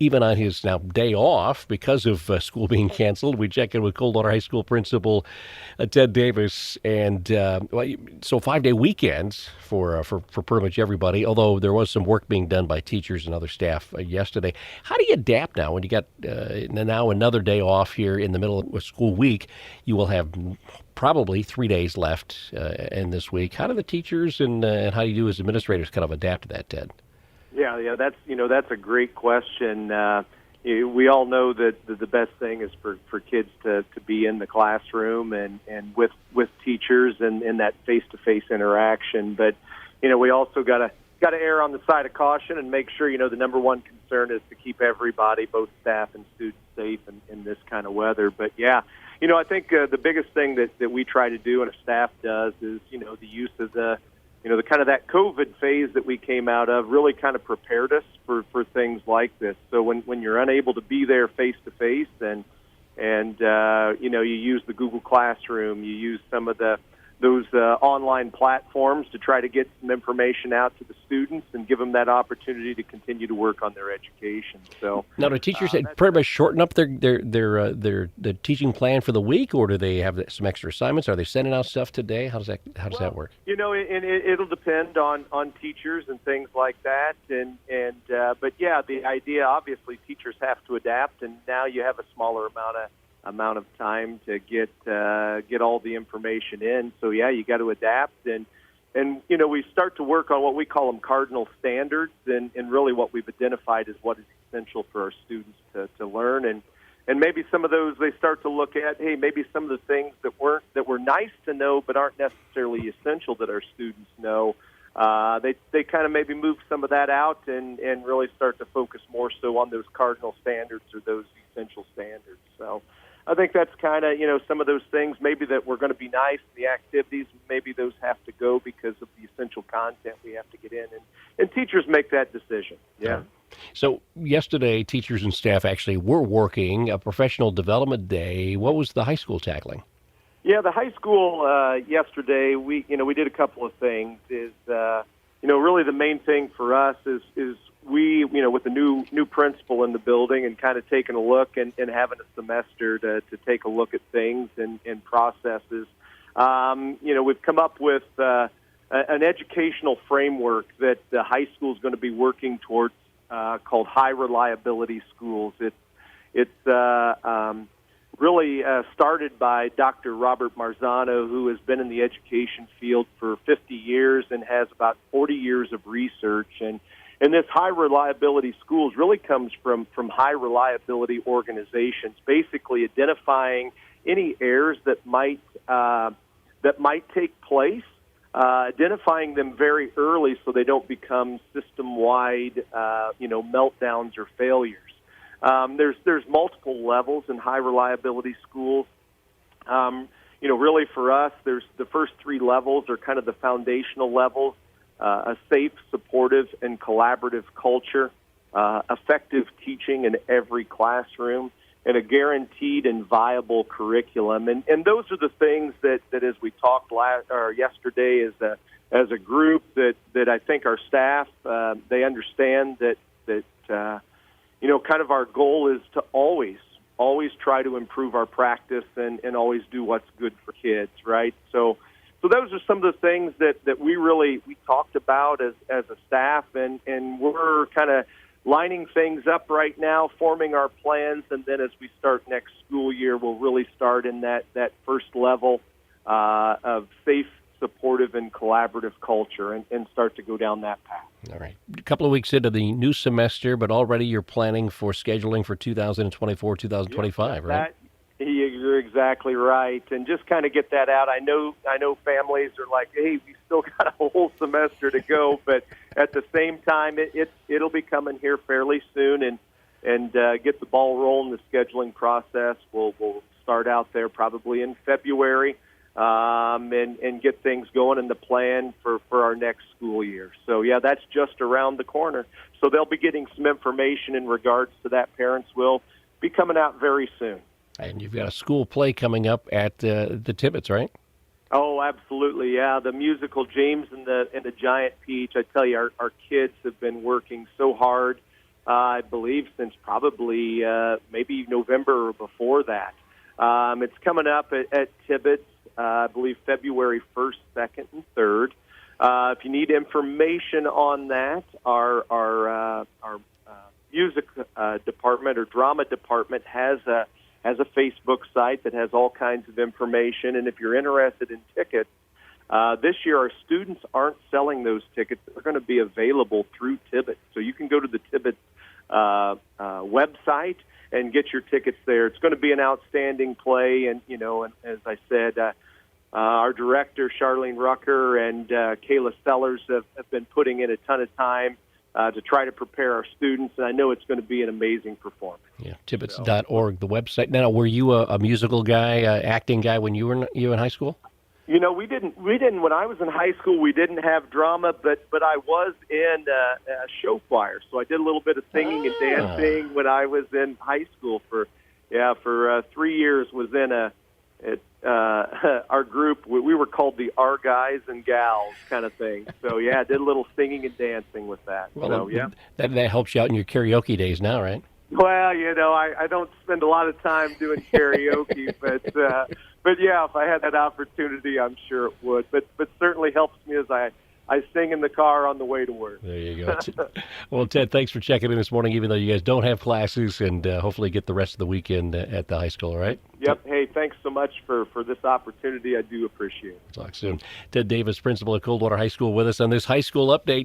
even on his now day off because of school being canceled. We check in with Coldwater High School principal Ted Davis, and so 5-day weekends for pretty much everybody. Although there was some work being done by teachers and other staff yesterday. How do you adapt now when you got now another day off here in the middle of a school week? You will have probably 3 days left in this week. How do the teachers and how do you do as administrators kind of adapt to that, Ted? Yeah, that's a great question. We all know that the best thing is for kids to be in the classroom and with teachers and in that face-to-face interaction. But we also got to err on the side of caution and make sure the number one concern is to keep everybody, both staff and students, safe in this kind of weather. But yeah, I think the biggest thing that we try to do and a staff does is the use of the kind of that COVID phase that we came out of really kind of prepared us for things like this. So when you're unable to be there face to face and you use the Google Classroom, you use some of those online platforms to try to get some information out to the students and give them that opportunity to continue to work on their education. So now, do teachers pretty much shorten up their teaching plan for the week, or do they have some extra assignments? Are they sending out stuff today? How does that work? It'll depend on teachers and things like that, but yeah, the idea, obviously teachers have to adapt, and now you have a smaller amount of time to get all the information in. So yeah, you got to adapt, and we start to work on what we call them cardinal standards, and really what we've identified is what is essential for our students to learn, and maybe some of those they start to look at. Hey, maybe some of the things that were nice to know but aren't necessarily essential that our students know. They kind of maybe move some of that out and really start to focus more so on those cardinal standards or those essential standards. So I think that's kind of, some of those things maybe that were going to be nice, the activities, maybe those have to go because of the essential content we have to get in. And teachers make that decision. Yeah. So yesterday, teachers and staff actually were working a professional development day. What was the high school tackling? Yeah, the high school yesterday, we did a couple of things. Really the main thing for us is we, with the new principal in the building and kind of taking a look and having a semester to take a look at things and processes, we've come up with an educational framework that the high school is going to be working towards called high reliability schools. It's really started by Dr. Robert Marzano, who has been in the education field for 50 years and has about 40 years of research. And this high reliability schools really comes from high reliability organizations, basically identifying any errors that might take place, identifying them very early so they don't become system-wide, meltdowns or failures. There's multiple levels in high reliability schools. Really for us, there's the first three levels are kind of the foundational levels: a safe, supportive, and collaborative culture, effective teaching in every classroom, and a guaranteed and viable curriculum. And those are the things that as we talked yesterday as a group that I think our staff they understand that kind of our goal is to always try to improve our practice and always do what's good for kids, right? So those are some of the things that we talked about as a staff, and we're kind of lining things up right now, forming our plans, and then as we start next school year, we'll really start in that first level of safe, supportive, and collaborative culture and start to go down that path. All right. A couple of weeks into the new semester, but already you're planning for scheduling for 2024, 2025, right? You're exactly right. And just kind of get that out. I know families are like, hey, we still got a whole semester to go, but at the same time, it'll be coming here fairly soon and get the ball rolling, the scheduling process. We'll start out there probably in February. And get things going in the plan for our next school year. So, yeah, that's just around the corner. So they'll be getting some information in regards to that. Parents will be coming out very soon. And you've got a school play coming up at the Tibbetts, right? Oh, absolutely, yeah. The musical James and the Giant Peach. I tell you, our kids have been working so hard I believe, since probably maybe November or before that. It's coming up at Tibbetts, I believe February 1st, 2nd, and 3rd. If you need information on that, our music department or drama department has a Facebook site that has all kinds of information. And if you're interested in tickets, this year our students aren't selling those tickets. They're going to be available through Tibbetts. So you can go to the Tibbetts website and get your tickets there. It's going to be an outstanding play. And, and as I said, our director, Charlene Rucker, and Kayla Sellers have been putting in a ton of time to try to prepare our students, and I know it's going to be an amazing performance. Yeah, tibbetts.org, the website. Now, were you a musical guy, acting guy when you were in high school? We didn't. When I was in high school, we didn't have drama, but I was in a show choir, so I did a little bit of singing and dancing when I was in high school. For 3 years, was in our group. We were called the Our Guys and Gals kind of thing. So yeah, I did a little singing and dancing with that. Well, so yeah, that helps you out in your karaoke days now, right? Well, I don't spend a lot of time doing karaoke, but yeah, if I had that opportunity, I'm sure it would. But certainly helps me as I sing in the car on the way to work. There you go. Well, Ted, thanks for checking in this morning, even though you guys don't have classes, and hopefully get the rest of the weekend at the high school, all right? Yep. Hey, thanks so much for this opportunity. I do appreciate it. Talk soon. Ted Davis, principal at Coldwater High School, with us on this high school update.